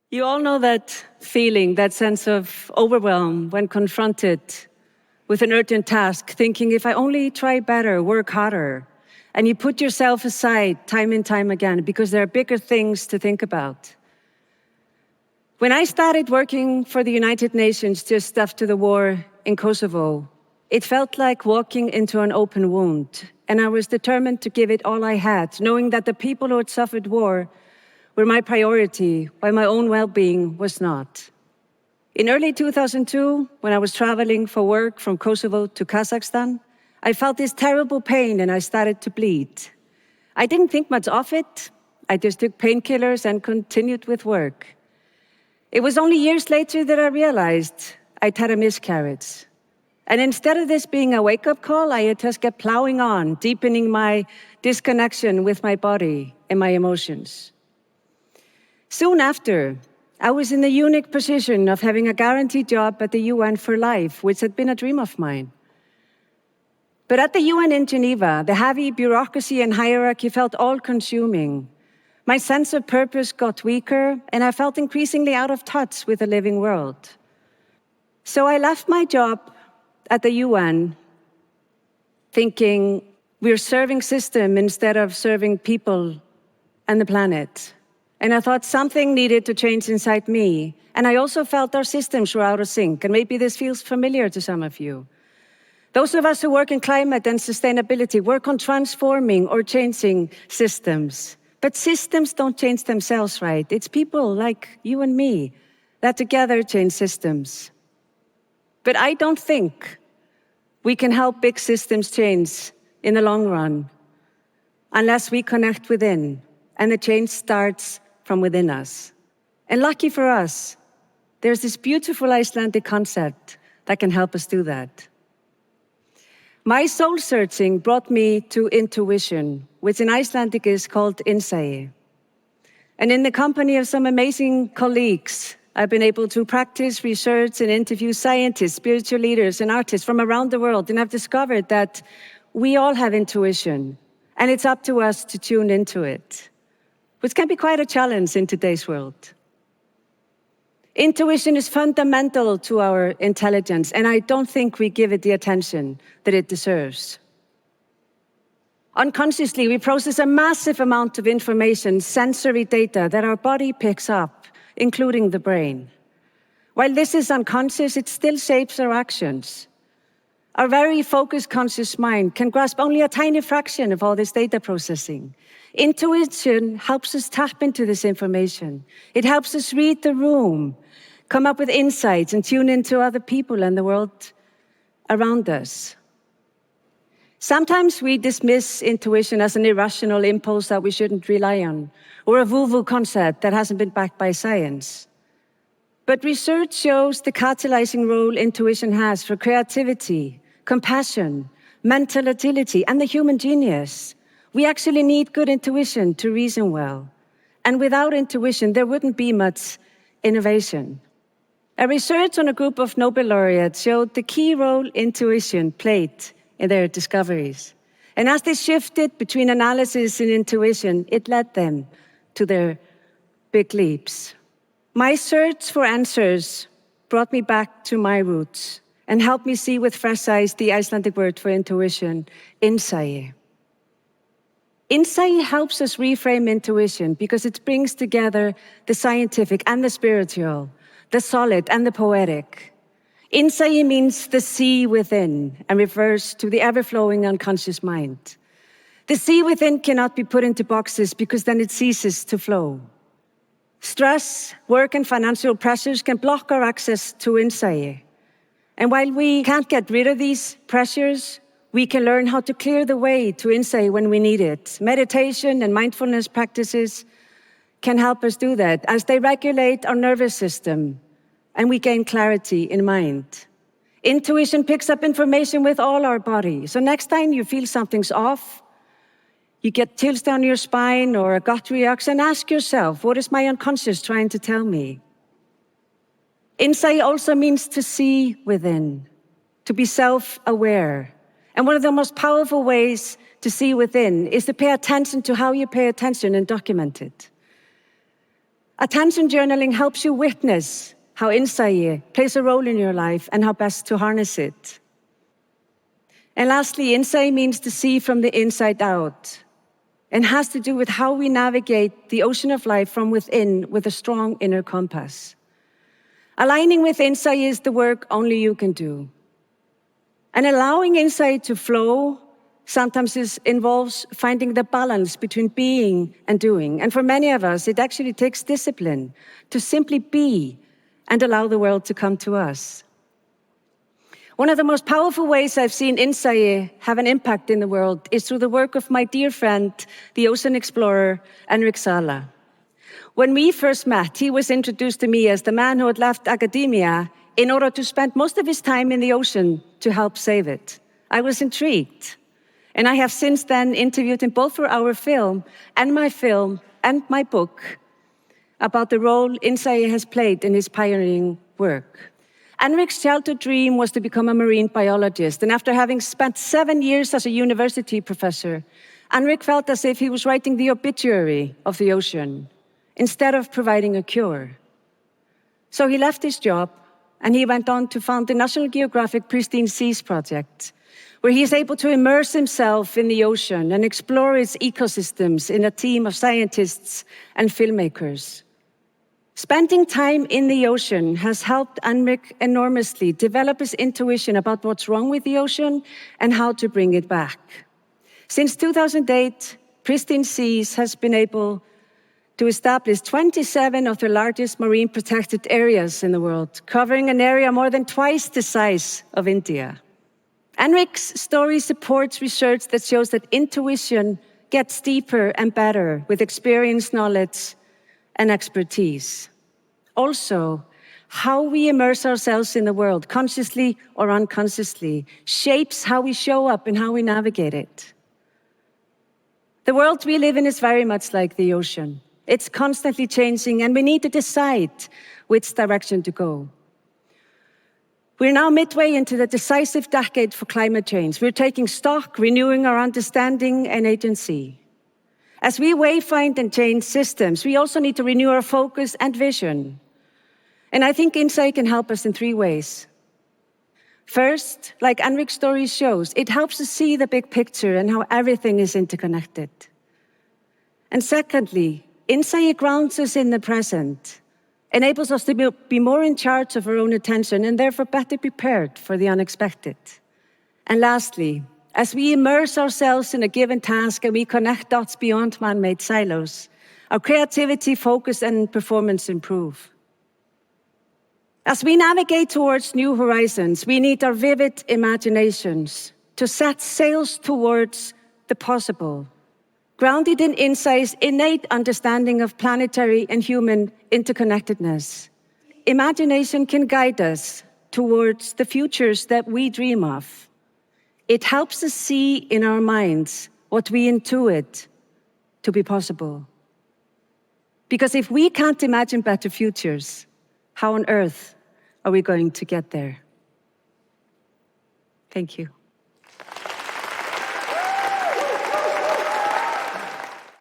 You all know that feeling, that sense of overwhelm when confronted with an urgent task, thinking if I only try better, work harder, and you put yourself aside time and time again because there are bigger things to think about. When I started working for the United Nations just after the war in Kosovo, it felt like walking into an open wound, and I was determined to give it all I had, knowing that the people who had suffered war were my priority, while my own well-being was not. In early 2002, when I was traveling for work from Kosovo to Kazakhstan, I felt this terrible pain and I started to bleed. I didn't think much of it. I just took painkillers and continued with work. It was only years later that I realized I'd had a miscarriage. And instead of this being a wake-up call, I had just kept plowing on, deepening my disconnection with my body and my emotions. Soon after, I was in the unique position of having a guaranteed job at the UN for life, which had been a dream of mine. But at the UN in Geneva, the heavy bureaucracy and hierarchy felt all-consuming. My sense of purpose got weaker, and I felt increasingly out of touch with the living world. So I left my job at the UN, thinking we're serving system instead of serving people and the planet. And I thought something needed to change inside me. And I also felt our systems were out of sync, and maybe this feels familiar to some of you. Those of us who work in climate and sustainability work on transforming or changing systems. But systems don't change themselves, right? It's people like you and me that together change systems. But I don't think we can help big systems change in the long run unless we connect within, and the change starts from within us. And lucky for us, there's this beautiful Icelandic concept that can help us do that. My soul searching brought me to intuition, which in Icelandic is called insight. And in the company of some amazing colleagues, I've been able to practice, research, and interview scientists, spiritual leaders, and artists from around the world. And I've discovered that we all have intuition, and it's up to us to tune into it, which can be quite a challenge in today's world. Intuition is fundamental to our intelligence, and I don't think we give it the attention that it deserves. Unconsciously, we process a massive amount of information, sensory data that our body picks up, including the brain. While this is unconscious, it still shapes our actions. Our very focused, conscious mind can grasp only a tiny fraction of all this data processing. Intuition helps us tap into this information. It helps us read the room, come up with insights, and tune into other people and the world around us. Sometimes we dismiss intuition as an irrational impulse that we shouldn't rely on, or a woo-woo concept that hasn't been backed by science. But research shows the catalyzing role intuition has for creativity, compassion, mental agility, and the human genius. We actually need good intuition to reason well. And without intuition, there wouldn't be much innovation. A research on a group of Nobel laureates showed the key role intuition played in their discoveries. And as they shifted between analysis and intuition, it led them to their big leaps. My search for answers brought me back to my roots and helped me see with fresh eyes the Icelandic word for intuition, insight. Insight helps us reframe intuition because it brings together the scientific and the spiritual, the solid and the poetic. Insight means the sea within and refers to the ever-flowing unconscious mind. The sea within cannot be put into boxes because then it ceases to flow. Stress, work, and financial pressures can block our access to insight. And while we can't get rid of these pressures, we can learn how to clear the way to insight when we need it. Meditation and mindfulness practices can help us do that as they regulate our nervous system and we gain clarity in mind. Intuition picks up information with all our body. So next time you feel something's off, you get chills down your spine or a gut reaction, ask yourself, what is my unconscious trying to tell me? Insight also means to see within, to be self-aware. And one of the most powerful ways to see within is to pay attention to how you pay attention and document it. Attention journaling helps you witness how insight plays a role in your life and how best to harness it. And lastly, insight means to see from the inside out and has to do with how we navigate the ocean of life from within with a strong inner compass. Aligning with insight is the work only you can do. And allowing insight to flow sometimes involves finding the balance between being and doing. And for many of us, it actually takes discipline to simply be and allow the world to come to us. One of the most powerful ways I've seen insight have an impact in the world is through the work of my dear friend, the ocean explorer, Enric Sala. When we first met, he was introduced to me as the man who had left academia in order to spend most of his time in the ocean to help save it. I was intrigued. And I have since then interviewed him both for our film and my book about the role insight has played in his pioneering work. Enric's childhood dream was to become a marine biologist, and after having spent 7 years as a university professor, Enric felt as if he was writing the obituary of the ocean instead of providing a cure. So he left his job, and he went on to found the National Geographic Pristine Seas Project, where he is able to immerse himself in the ocean and explore its ecosystems in a team of scientists and filmmakers. Spending time in the ocean has helped Enric enormously develop his intuition about what's wrong with the ocean and how to bring it back. Since 2008, Pristine Seas has been able to establish 27 of the largest marine protected areas in the world, covering an area more than twice the size of India. Enric's story supports research that shows that intuition gets deeper and better with experience, knowledge, and expertise. Also, how we immerse ourselves in the world, consciously or unconsciously, shapes how we show up and how we navigate it. The world we live in is very much like the ocean. It's constantly changing, and we need to decide which direction to go. We're now midway into the decisive decade for climate change. We're taking stock, renewing our understanding and agency. As we wayfind and change systems, we also need to renew our focus and vision. And I think insight can help us in 3 ways. First, like Enric's story shows, it helps us see the big picture and how everything is interconnected. And secondly, insight grounds us in the present, enables us to be more in charge of our own attention and therefore better prepared for the unexpected. And lastly, as we immerse ourselves in a given task and we connect dots beyond man-made silos, our creativity, focus, and performance improve. As we navigate towards new horizons, we need our vivid imaginations to set sails towards the possible, grounded in insight's innate understanding of planetary and human interconnectedness. Imagination can guide us towards the futures that we dream of. It helps us see in our minds what we intuit to be possible. Because if we can't imagine better futures, how on earth are we going to get there? Thank you.